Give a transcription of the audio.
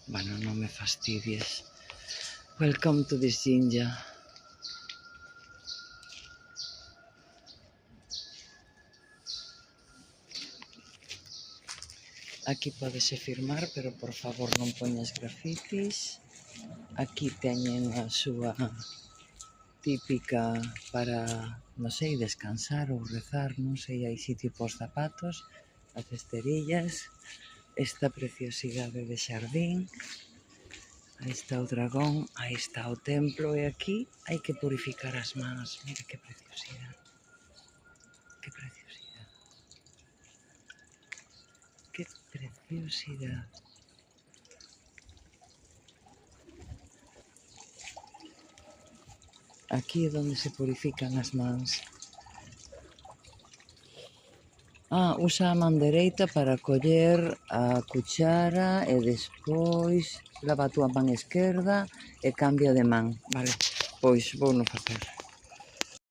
Bueno, non me fastidies. Welcome to this ginger. Aquí podese firmar, pero por favor non poñas grafitis. Aquí teñen a súa típica para, non sei, descansar ou rezar, non sei, hai sitio para os zapatos, as esterillas, esta preciosidade de xardín, aí está o dragón, aí está o templo, e aquí hai que purificar as mans. Mira que preciosidade, que preciosidade, que preciosidade. Aquí é onde se purifican as mans. Usa a man dereita para coller a cuchara e despois lava a túa man esquerda e cambia de man. Vale, pois vou non facer.